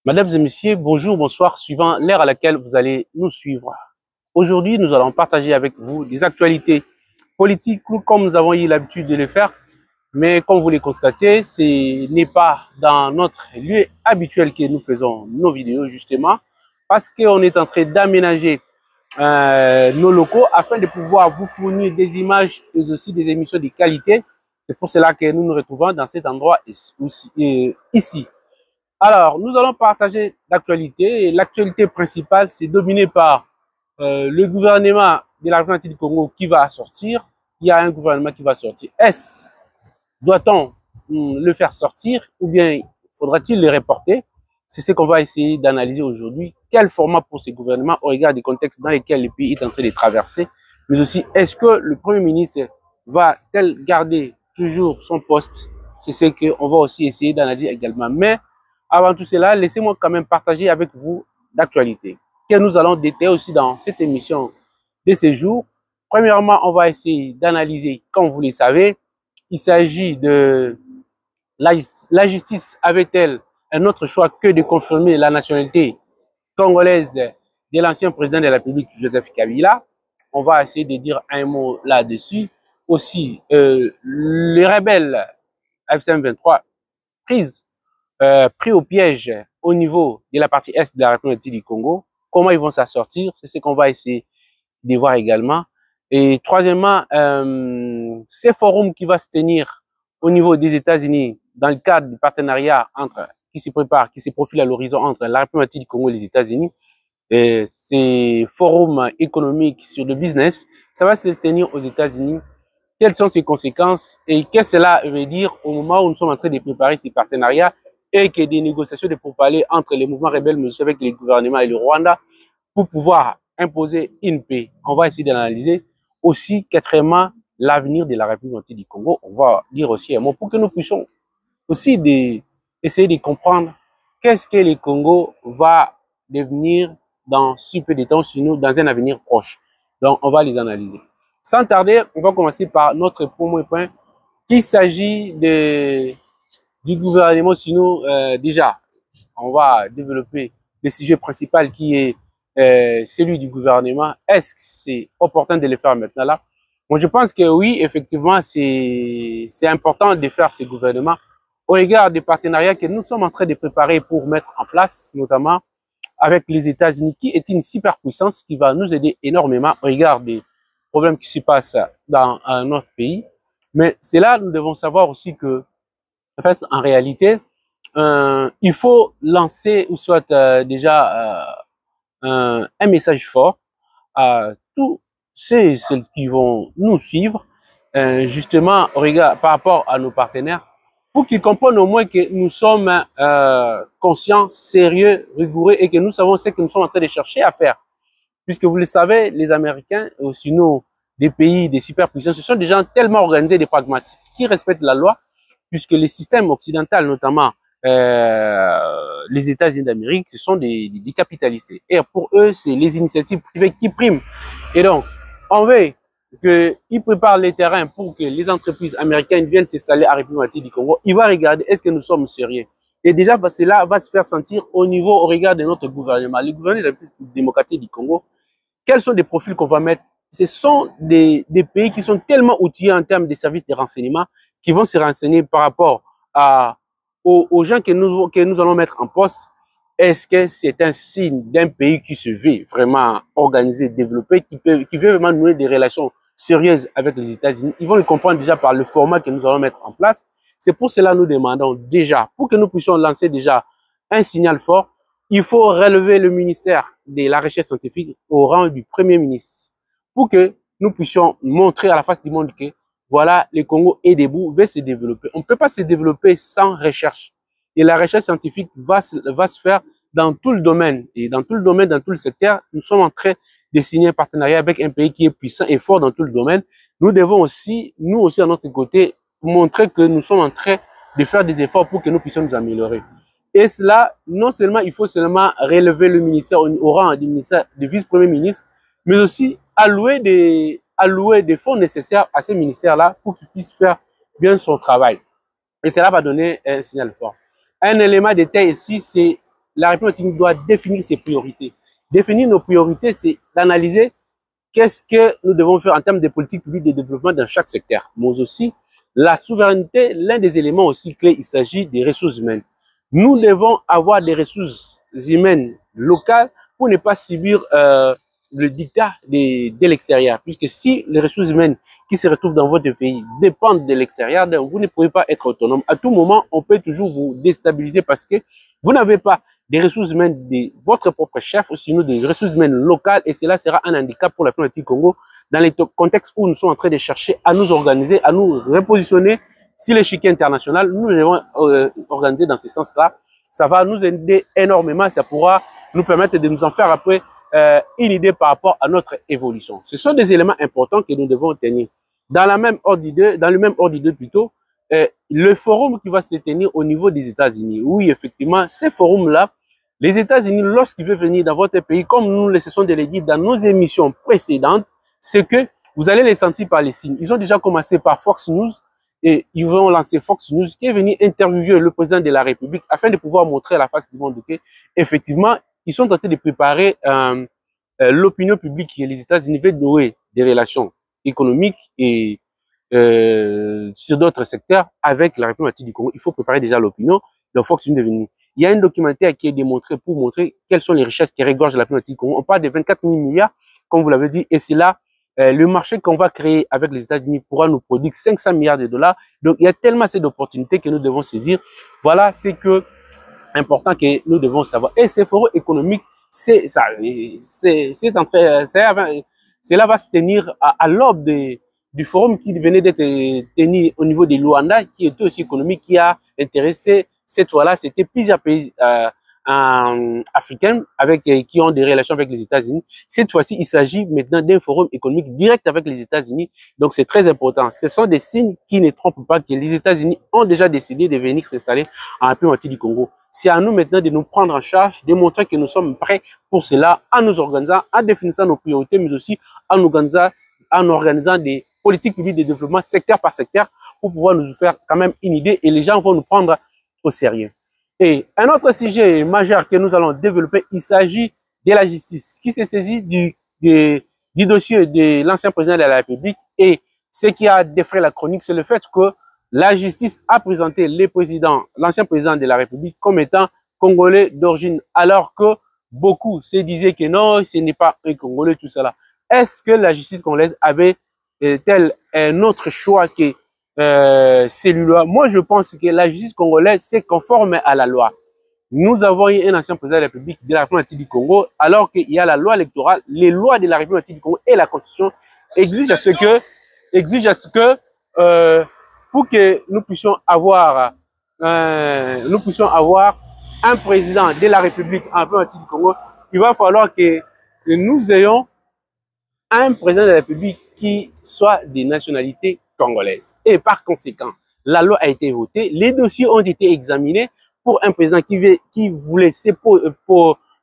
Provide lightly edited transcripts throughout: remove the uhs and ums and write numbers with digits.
Mesdames et messieurs, bonjour, bonsoir, suivant l'ère à laquelle vous allez nous suivre. Aujourd'hui, nous allons partager avec vous des actualités politiques comme nous avons eu l'habitude de le faire. Mais comme vous le constatez, ce n'est pas dans notre lieu habituel que nous faisons nos vidéos, justement, parce qu'on est en train d'aménager nos locaux afin de pouvoir vous fournir des images et aussi des émissions de qualité. C'est pour cela que nous nous retrouvons dans cet endroit ici. Alors, nous allons partager l'actualité. Et l'actualité principale, c'est dominé par le gouvernement de la République du Congo qui va sortir. Il y a un gouvernement qui va sortir. Doit-on le faire sortir ou bien faudra-t-il le reporter? C'est ce qu'on va essayer d'analyser aujourd'hui. Quel format pour ces gouvernements au regard des contextes dans lesquels le pays est en train de traverser? Mais aussi, est-ce que le Premier ministre va-t-il garder toujours son poste? C'est ce qu'on va aussi essayer d'analyser également. Mais avant tout cela, laissez-moi quand même partager avec vous l'actualité que nous allons détailler aussi dans cette émission de ce jour. Premièrement, on va essayer d'analyser, comme vous le savez, il s'agit de la justice avait-elle un autre choix que de confirmer la nationalité congolaise de l'ancien président de la République, Joseph Kabila? On va essayer de dire un mot là-dessus. Aussi, les rebelles FCM23 pris au piège au niveau de la partie est de la République du Congo. Comment ils vont s'en sortir? C'est ce qu'on va essayer de voir également. Et troisièmement, ces forums qui va se tenir au niveau des États-Unis dans le cadre du partenariat qui se prépare, qui se profile à l'horizon entre la République du Congo et les États-Unis, ces forums économiques sur le business, ça va se tenir aux États-Unis. Quelles sont ses conséquences et qu'est-ce que cela veut dire au moment où nous sommes en train de préparer ces partenariats et que des négociations de pourparlers entre les mouvements rebelles, mais aussi avec les gouvernements et le Rwanda pour pouvoir imposer une paix. On va essayer d'analyser aussi quatrièmement l'avenir de la République du Congo. On va dire aussi un mot pour que nous puissions aussi essayer de comprendre qu'est-ce que le Congo va devenir dans si peu de temps, sinon dans un avenir proche. Donc, on va les analyser. Sans tarder, on va commencer par notre premier point, qu'il s'agit du gouvernement, sinon déjà, on va développer le sujet principal qui est celui du gouvernement. Est-ce que c'est opportun de le faire maintenant là? Moi, je pense que oui, effectivement, c'est important de faire ce gouvernement au regard des partenariats que nous sommes en train de préparer pour mettre en place, notamment avec les États-Unis, qui est une superpuissance qui va nous aider énormément au regard des problèmes qui se passent dans notre pays. Mais c'est là, nous devons savoir aussi que, en fait, en réalité, il faut lancer ou soit déjà un message fort à tous ceux et celles qui vont nous suivre, justement, par rapport à nos partenaires, pour qu'ils comprennent au moins que nous sommes conscients, sérieux, rigoureux et que nous savons ce que nous sommes en train de chercher à faire. Puisque vous le savez, les Américains, ou sinon des pays, des superpuissances, ce sont des gens tellement organisés, des pragmatiques, qui respectent la loi, puisque les systèmes occidentaux, notamment les États-Unis d'Amérique, ce sont des capitalistes. Et pour eux, c'est les initiatives privées qui priment. Et donc, on veut qu'ils préparent les terrains pour que les entreprises américaines viennent s'installer à la République du Congo. Ils vont regarder est-ce que nous sommes sérieux. Et déjà, cela va se faire sentir au regard de notre gouvernement. Le gouvernement de la République démocratique du Congo, quels sont les profils qu'on va mettre? Ce sont des pays qui sont tellement outillés en termes de services de renseignement qui vont se renseigner par rapport aux gens que nous allons mettre en poste. Est-ce que c'est un signe d'un pays qui se veut vraiment organisé, développé, qui veut vraiment nouer des relations sérieuses avec les États-Unis? Ils vont le comprendre déjà par le format que nous allons mettre en place. C'est pour cela que nous demandons déjà, pour que nous puissions lancer déjà un signal fort, il faut relever le ministère de la Recherche scientifique au rang du Premier ministre pour que nous puissions montrer à la face du monde que voilà, le Congo est debout, veut se développer. On ne peut pas se développer sans recherche. Et la recherche scientifique va se faire dans tout le domaine. Et dans tout le domaine, dans tout le secteur, nous sommes en train de signer un partenariat avec un pays qui est puissant et fort dans tout le domaine. Nous devons aussi, nous aussi, à notre côté, montrer que nous sommes en train de faire des efforts pour que nous puissions nous améliorer. Et cela, non seulement, il faut seulement relever le ministère au rang du ministère de vice-premier ministre, mais aussi allouer des fonds nécessaires à ce ministère-là pour qu'il puisse faire bien son travail. Et cela va donner un signal fort. Un élément de détail ici, c'est la République doit définir ses priorités. Définir nos priorités, c'est d'analyser qu'est-ce que nous devons faire en termes de politique publique de développement dans chaque secteur. Mais aussi, la souveraineté, l'un des éléments aussi clés, il s'agit des ressources humaines. Nous devons avoir des ressources humaines locales pour ne pas subir le dictat de l'extérieur. Puisque si les ressources humaines qui se retrouvent dans votre pays dépendent de l'extérieur, vous ne pouvez pas être autonome. À tout moment, on peut toujours vous déstabiliser parce que vous n'avez pas des ressources humaines de votre propre chef ou sinon des ressources humaines locales et cela sera un handicap pour la République du Congo dans les contextes où nous sommes en train de chercher à nous organiser, à nous repositionner sur l'échiquier international. Nous devons organiser dans ce sens-là. Ça va nous aider énormément, ça pourra nous permettre de nous en faire après une idée par rapport à notre évolution. Ce sont des éléments importants que nous devons tenir. Dans le même ordre d'idée plutôt, le forum qui va se tenir au niveau des États-Unis. Oui, effectivement, ces forums-là, les États-Unis, lorsqu'ils veulent venir dans votre pays, comme nous le cessons de le dire dans nos émissions précédentes, c'est que vous allez les sentir par les signes. Ils ont déjà commencé par Fox News et ils vont lancer Fox News qui est venu interviewer le président de la République afin de pouvoir montrer à la face du monde que, effectivement, ils sont en train de préparer l'opinion publique et les États-Unis veulent nouer des relations économiques et sur d'autres secteurs avec la République du Congo. Il faut préparer déjà l'opinion. Donc, Fox News est venu. Il y a un documentaire qui est démontré pour montrer quelles sont les richesses qui regorgent la République du Congo. On parle de 24 000 milliards, comme vous l'avez dit, et c'est là le marché qu'on va créer avec les États-Unis pourra nous produire 500 milliards de dollars. Donc, il y a tellement d'opportunités que nous devons saisir. Voilà, c'est que important que nous devons savoir. Et ces forums économiques, cela va se tenir à l'aube du forum qui venait d'être tenu au niveau de Luanda, qui était aussi économique, qui a intéressé cette fois-là, c'était plusieurs pays africains qui ont des relations avec les États-Unis. Cette fois-ci, il s'agit maintenant d'un forum économique direct avec les États-Unis. Donc, c'est très important. Ce sont des signes qui ne trompent pas que les États-Unis ont déjà décidé de venir s'installer en République du Congo. C'est à nous maintenant de nous prendre en charge, de montrer que nous sommes prêts pour cela, en nous organisant, en définissant nos priorités, mais aussi en organisant des politiques publiques de développement secteur par secteur pour pouvoir nous faire quand même une idée et les gens vont nous prendre au sérieux. Et un autre sujet majeur que nous allons développer, il s'agit de la justice qui s'est saisie du dossier de l'ancien président de la République et ce qui a défrayé la chronique, c'est le fait que la justice a présenté l'ancien président de la République comme étant congolais d'origine, alors que beaucoup se disaient que non, ce n'est pas un Congolais, tout cela. Est-ce que la justice congolaise avait tel un autre choix que celui-là? Moi, je pense que la justice congolaise s'est conforme à la loi. Nous avons eu un ancien président de la République de la République du Congo, alors qu'il y a la loi électorale, les lois de la République du Congo et la Constitution exigent à ce que pour que nous puissions avoir un président de la République en République du Congo, il va falloir que nous ayons un président de la République qui soit des nationalités congolaises. Et par conséquent, la loi a été votée, les dossiers ont été examinés pour un président qui voulait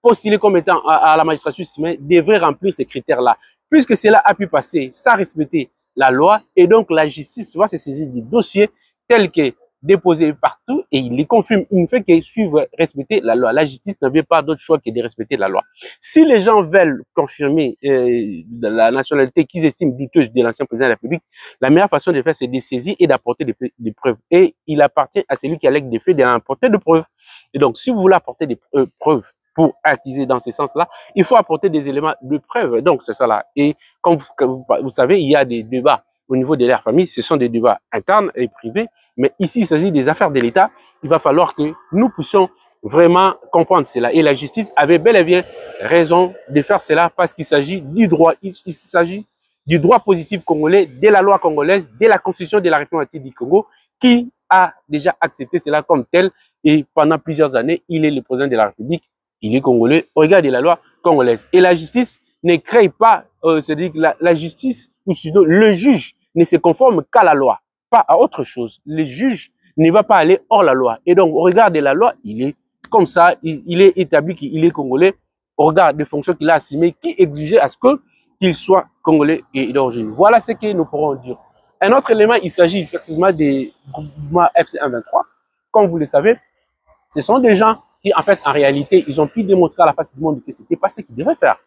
postuler comme étant à la magistrature civile, devrait remplir ces critères-là. Puisque cela a pu passer sans respecter la loi, et donc la justice va se saisir du dossier tel que déposé partout et il les confirme. Il ne fait que suivre, respecter la loi. La justice n'avait pas d'autre choix que de respecter la loi. Si les gens veulent confirmer la nationalité qu'ils estiment douteuse de l'ancien président de la République, la meilleure façon de faire, c'est de saisir et d'apporter des preuves. Et il appartient à celui qui a des faits d'apporter des preuves. Et donc, si vous voulez apporter des preuves pour accuser dans ce sens-là, il faut apporter des éléments de preuve. Donc, c'est ça là. Et comme vous savez, il y a des débats au niveau de leur famille. Ce sont des débats internes et privés. Mais ici, il s'agit des affaires de l'État. Il va falloir que nous puissions vraiment comprendre cela. Et la justice avait bel et bien raison de faire cela parce qu'il s'agit du droit. Il s'agit du droit positif congolais, de la loi congolaise, de la constitution de la République du Congo qui a déjà accepté cela comme tel. Et pendant plusieurs années, il est le président de la République. Il est congolais au regard de la loi congolaise. Et la justice ne crée pas, c'est-à-dire que la justice, ou sinon le juge ne se conforme qu'à la loi, pas à autre chose. Le juge ne va pas aller hors la loi. Et donc, au regard de la loi, il est comme ça, il est établi qu'il est congolais, au regard des fonctions qu'il a assumées, qui exigeait à ce qu'il soit congolais et d'origine. Voilà ce que nous pourrons dire. Un autre élément, il s'agit effectivement des groupements FC123. Comme vous le savez, ce sont des gens qui, en fait, en réalité, ils ont pu démontrer à la face du monde que c'était pas ce qu'ils devaient faire.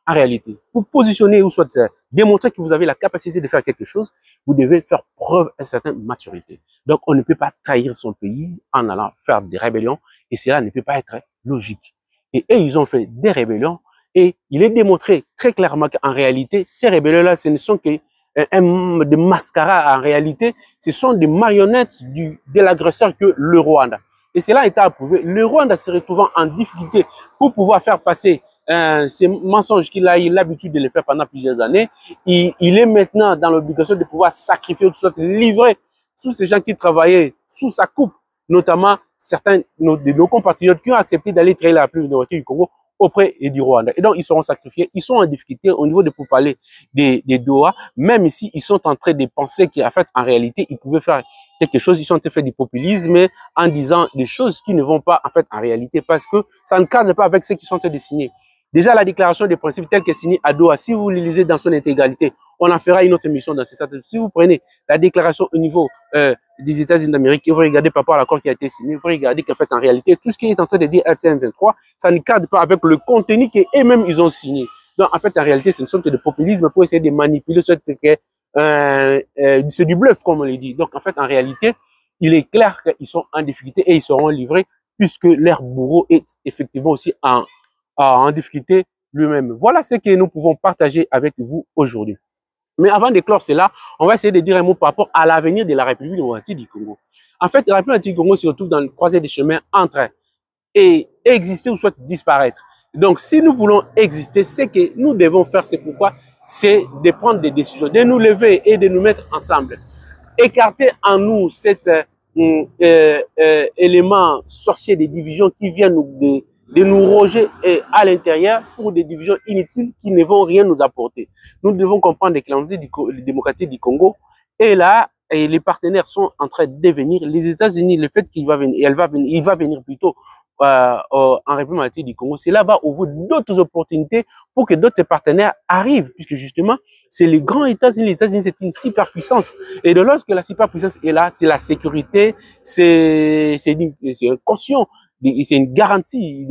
En réalité, pour positionner ou soit démontrer que vous avez la capacité de faire quelque chose, vous devez faire preuve d'une certaine maturité. Donc, on ne peut pas trahir son pays en allant faire des rébellions et cela ne peut pas être logique. Et eux, ils ont fait des rébellions et il est démontré très clairement qu'en réalité, ces rébellions-là, ce ne sont que des mascarades. En réalité, ce sont des marionnettes de l'agresseur que le Rwanda. Et cela a été approuvé. Le Rwanda se retrouvant en difficulté pour pouvoir faire passer ces mensonges qu'il a eu l'habitude de les faire pendant plusieurs années, il est maintenant dans l'obligation de pouvoir sacrifier, de livrer tous ces gens qui travaillaient sous sa coupe, notamment certains de nos compatriotes qui ont accepté d'aller trahir la pluie du Congo auprès du Rwanda. Et donc, ils seront sacrifiés. Ils sont en difficulté au niveau de pourparlers des Doha. Même ici, ils sont en train de penser qu'en fait, en réalité, ils pouvaient faire quelque chose. Ils sont en train de faire du populisme en disant des choses qui ne vont pas, en fait, en réalité, parce que ça ne cadre pas avec ce qu'ils sont en train de signer. Déjà, la déclaration des principes telle qu'elle est signée à Doha, si vous le lisez dans son intégralité, on en fera une autre émission dans ces stades. Si vous prenez la déclaration au niveau des États-Unis d'Amérique et vous regardez par rapport à l'accord qui a été signé, vous regardez qu'en fait, en réalité, tout ce qui est en train de dire FCM 23, ça ne cadre pas avec le contenu qu'eux-mêmes ils ont signé. Donc, en fait, en réalité, c'est une sorte de populisme pour essayer de manipuler c'est du bluff, comme on le dit. Donc, en fait, en réalité, il est clair qu'ils sont en difficulté et ils seront livrés puisque leur bourreau est effectivement aussi en difficulté lui-même. Voilà ce que nous pouvons partager avec vous aujourd'hui. Mais avant de clore cela, on va essayer de dire un mot par rapport à l'avenir de la République démocratique du Congo. En fait, la République démocratique du Congo se retrouve dans le croisé des chemins entre exister ou soit disparaître. Donc, si nous voulons exister, ce que nous devons faire, c'est pourquoi, c'est de prendre des décisions, de nous lever et de nous mettre ensemble. Écarter en nous cet élément sorcier des divisions qui vient de nous roger à l'intérieur pour des divisions inutiles qui ne vont rien nous apporter. Nous devons comprendre les calendriers démocratique du Congo. Et là, les partenaires sont en train de devenir les États-Unis, le fait qu'il va venir, il va venir plutôt en République démocratique du Congo, cela va ouvrir d'autres opportunités pour que d'autres partenaires arrivent, puisque justement, c'est les grands États-Unis. Les États-Unis, c'est une superpuissance. Et de lorsque la superpuissance est là, c'est la sécurité, c'est une caution, c'est une garantie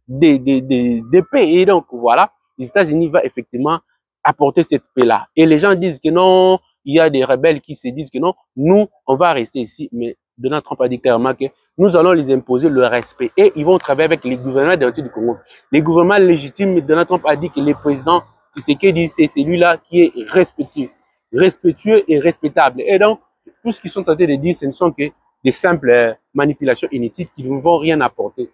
de paix. Et donc, voilà, les États-Unis vont effectivement apporter cette paix-là. Et les gens disent que non, il y a des rebelles qui se disent que non, nous, on va rester ici. Mais Donald Trump a dit clairement que nous allons les imposer le respect. Et ils vont travailler avec les gouvernements du Congo. Les gouvernements légitimes, Donald Trump a dit que le président Tshisekedi, c'est celui-là qui est respectueux et respectable. Et donc, tout ce qu'ils sont en train de dire, ce ne sont que des simples manipulations inutiles qui ne vont rien apporter.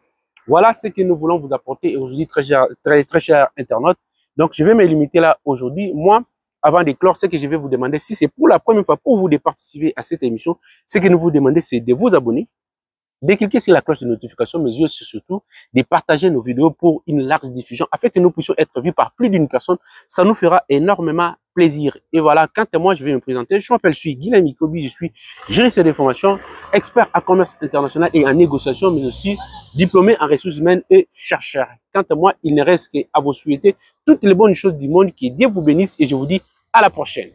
Voilà ce que nous voulons vous apporter aujourd'hui, très chers internautes. Donc, je vais me limiter là aujourd'hui. Moi, avant de clore, ce que je vais vous demander, si c'est pour la première fois pour vous de participer à cette émission, ce que nous vous demandons, c'est de vous abonner, de cliquer sur la cloche de notification, mais aussi surtout de partager nos vidéos pour une large diffusion, afin que nous puissions être vus par plus d'une personne. Ça nous fera énormément plaisir. Et voilà, quant à moi, je vais me présenter. Je m'appelle Guilain Mikobi, je suis juriste de formation, expert en commerce international et en négociation, mais aussi diplômé en ressources humaines et chercheur. Quant à moi, il ne reste qu'à vous souhaiter toutes les bonnes choses du monde, que Dieu vous bénisse et je vous dis à la prochaine.